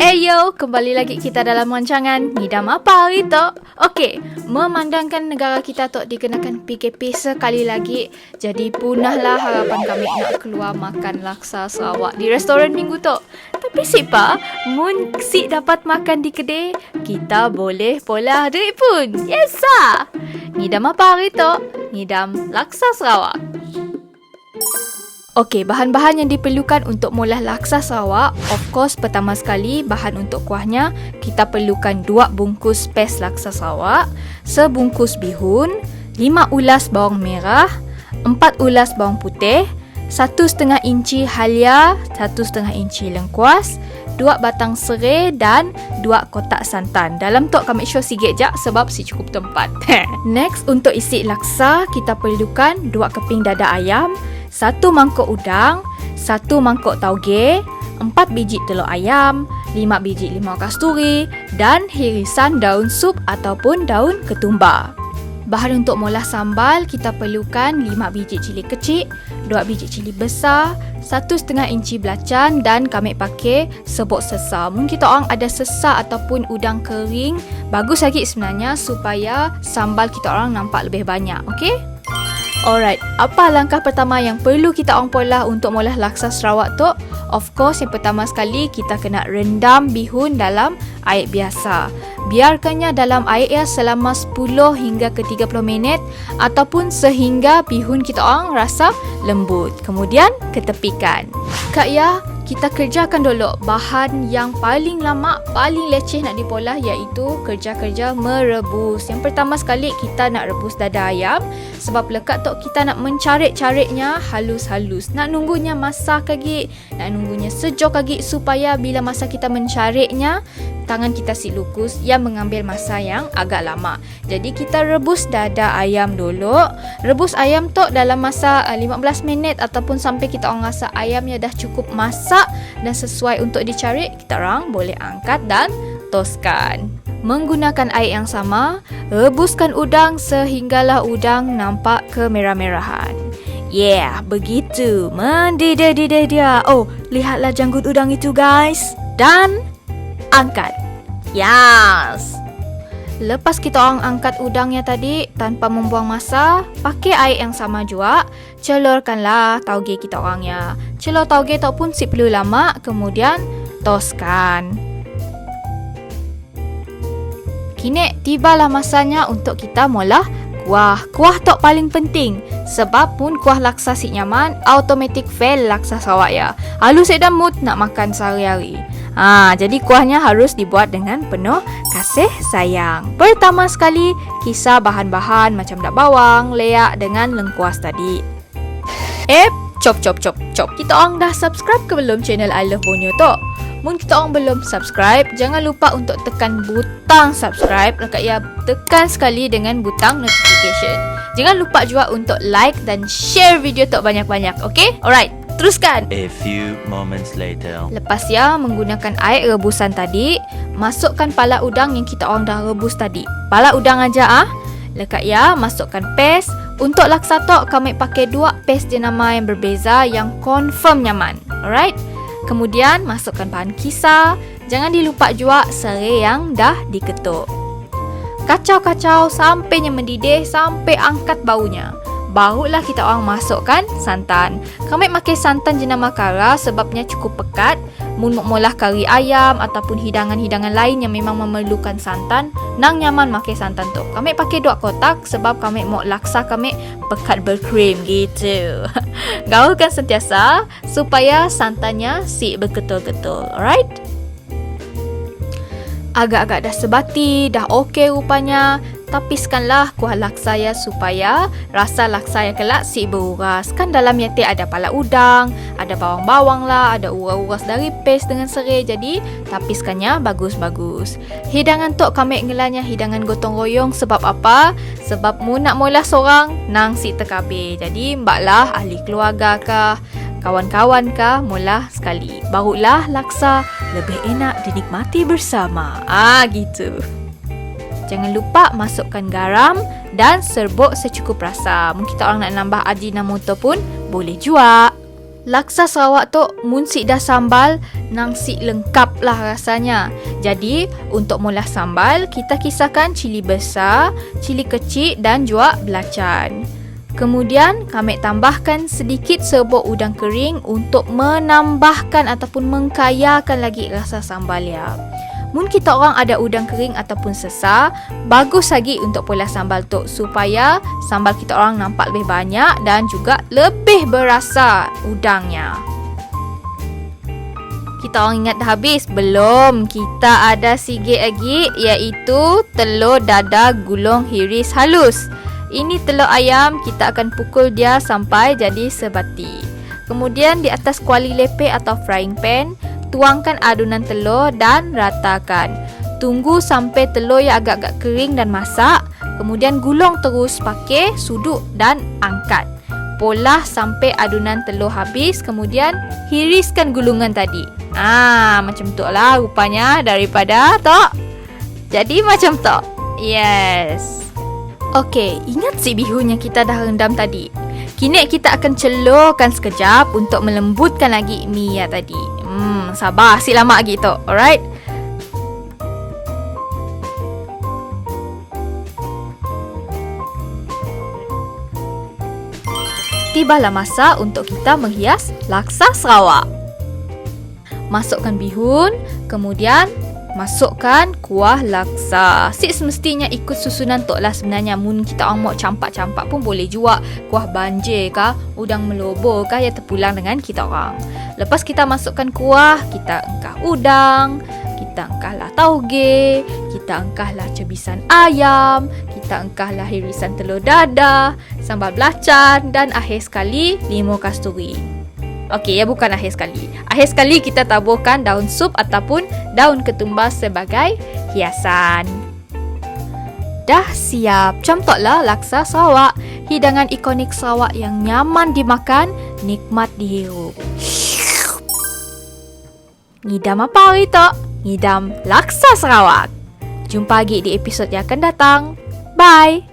Hey yo, kembali lagi kita dalam rancangan Ngidam Apa Hari Tok. Okey, memandangkan negara kita Tok dikenakan PKP sekali lagi, jadi punahlah harapan kami nak keluar makan laksa Sarawak di restoran minggu Tok. Tapi siapa, mun si dapat makan di kedai, kita boleh pola duit pun. Yes sah. Ngidam apa hari Tok? Ngidam laksa Sarawak. Okey, bahan-bahan yang diperlukan untuk molah laksa Sarawak, of course pertama sekali bahan untuk kuahnya, kita perlukan 2 bungkus pes laksa Sarawak, sebungkus bihun, 5 ulas bawang merah, 4 ulas bawang putih, 1,5 inci halia, 1,5 inci lengkuas, 2 batang serai dan 2 kotak santan. Dalam tu kami make sure sikit je sebab si cukup tempat. Next, untuk isi laksa, kita perlukan 2 keping dada ayam, 1 mangkuk udang, 1 mangkuk tauge, 4 biji telur ayam, 5 biji limau kasturi dan hirisan daun sup ataupun daun ketumbar. Bahan untuk molah sambal, kita perlukan 5 biji cili kecil, 2 biji cili besar, 1,5 inci belacan dan kami pakai serbuk sesar. Mungkin kita orang ada sesar ataupun udang kering, bagus lagi sebenarnya supaya sambal kita orang nampak lebih banyak, okey? Alright, apa langkah pertama yang perlu kita orang pola untuk molah laksa Sarawak tu? Of course, yang pertama sekali kita kena rendam bihun dalam air biasa. Biarkannya dalam air selama 10 hingga ke 30 minit ataupun sehingga bihun kita orang rasa lembut. Kemudian ketepikan. Kak Ya, kita kerjakan dulu bahan yang paling lama, paling leceh nak dipolah iaitu kerja-kerja merebus. Yang pertama sekali kita nak rebus dada ayam sebab lekat tu kita nak mencarik-cariknya halus-halus. Nak nunggunya masak lagi, nak nunggunya sejuk lagi supaya bila masa kita mencariknya, tangan kita silukus yang mengambil masa yang agak lama. Jadi kita rebus dada ayam dulu. Rebus ayam tu dalam masa 15 minit ataupun sampai kita orang rasa ayamnya dah cukup masak dan sesuai untuk dicarik, kita orang boleh angkat dan toskan. Menggunakan air yang sama, rebuskan udang sehinggalah udang nampak kemerah-merahan. Yeah, begitu. Mendidih-didih dia. Oh, lihatlah janggut udang itu guys. Dan angkat. Yes. Lepas kita orang angkat udangnya tadi tanpa membuang masa, pakai air yang sama juga, celurkanlah tauge kita orangnya. Celur tauge tu pun si perlu lama, kemudian toskan. Kini tibalah masanya untuk kita molah kuah. Kuah tu paling penting sebab pun kuah laksa si nyaman, automatic fail laksa Sarawak ya. Halus dan mood nak makan sehari-hari. Jadi kuahnya harus dibuat dengan penuh kasih sayang. Pertama sekali, kisah bahan-bahan macam dak bawang, leak dengan lengkuas tadi. Chop. Kita orang dah subscribe ke belum channel I Love Borneo tu? Mungkin kita orang belum subscribe, jangan lupa untuk tekan butang subscribe. Lekat ya, tekan sekali dengan butang notification. Jangan lupa juga untuk like dan share video tu banyak-banyak, okay? Alright. Teruskan. A few moments later. Lepas ya menggunakan air rebusan tadi, masukkan pala udang yang kita orang dah rebus tadi. Pala udang aja Lekat ya, masukkan pes. Untuk laksa tok kami pakai 2 pes jenama yang berbeza yang confirm nyaman. Alright. Kemudian masukkan bahan kisar. Jangan dilupa juga serai yang dah diketuk. Kacau-kacau sampainya mendidih, sampai angkat baunya. Barulah kita orang masukkan santan. Kami pakai santan jenama kara sebabnya cukup pekat. Mun molah kari ayam ataupun hidangan-hidangan lain yang memang memerlukan santan, nang nyaman pakai santan tu. Kami pakai 2 kotak sebab kami mau laksa kami pekat berkrim gitu. Gaulkan sentiasa supaya santannya si berketul-ketul. Alright? Agak-agak dah sebati, dah okey rupanya. Tapiskanlah kuah laksa ya supaya rasa laksa yang kelak si beruras. Kan dalamnya ada pala udang, ada bawang-bawang lah, ada uras-uras dari pes dengan serai. Jadi tapiskannya bagus-bagus. Hidangan tu kami ngelanya hidangan gotong royong sebab apa? Sebab mu nak molah seorang nang si tekabe. Jadi mbak lah ahli keluarga kah, kawan-kawan kah molah sekali. Barulah laksa lebih enak dinikmati bersama. Gitu. Jangan lupa masukkan garam dan serbuk secukup rasa. Mungkin kita orang nak nambah ajinomoto pun boleh juga. Laksa Sarawak tu mun si dah sambal, nang si lengkap lah rasanya. Jadi untuk mula sambal, kita kisahkan cili besar, cili kecil dan juga belacan. Kemudian kami tambahkan sedikit serbuk udang kering untuk menambahkan ataupun mengkayakan lagi rasa sambal ya. Mun kita orang ada udang kering ataupun sesar, bagus lagi untuk pola sambal tu supaya sambal kita orang nampak lebih banyak dan juga lebih berasa udangnya. Kita orang ingat dah habis? Belum, kita ada sikit lagi iaitu telur dadah gulung hiris halus. Ini telur ayam, kita akan pukul dia sampai jadi sebati. Kemudian di atas kuali lepeh atau frying pan, tuangkan adunan telur dan ratakan. Tunggu sampai telur yang agak-agak kering dan masak. Kemudian gulung terus pakai sudut dan angkat. Polah sampai adunan telur habis. Kemudian hiriskan gulungan tadi. Macam tu lah rupanya daripada tok. Jadi macam tok. Yes. Okey, ingat si bihun yang kita dah rendam tadi? Kini kita akan celurkan sekejap untuk melembutkan lagi mi yang tadi. Sabar, si lama lagi tu. Alright? Tibalah masa untuk kita menghias laksa Sarawak. Masukkan bihun, kemudian masukkan kuah laksa. Semestinya ikut susunan tok lah sebenarnya. Mun kita orang mau campak-campak pun boleh juga. Kuah banjir kah, udang melobor kah yang terpulang dengan kita orang. Lepas kita masukkan kuah, kita engkah udang, kita engkahlah tauge, kita engkahlah cebisan ayam, kita engkahlah hirisan telur dadah, sambal belacan dan akhir sekali limau kasturi. Okey, ya bukan akhir sekali. Akhir sekali kita taburkan daun sup ataupun daun ketumbar sebagai hiasan. Dah siap. Contohlah laksa Sarawak, hidangan ikonik Sarawak yang nyaman dimakan, nikmat dihirup. Ngidam apa hari tu? Ngidam laksa Sarawak. Jumpa lagi di episod yang akan datang. Bye!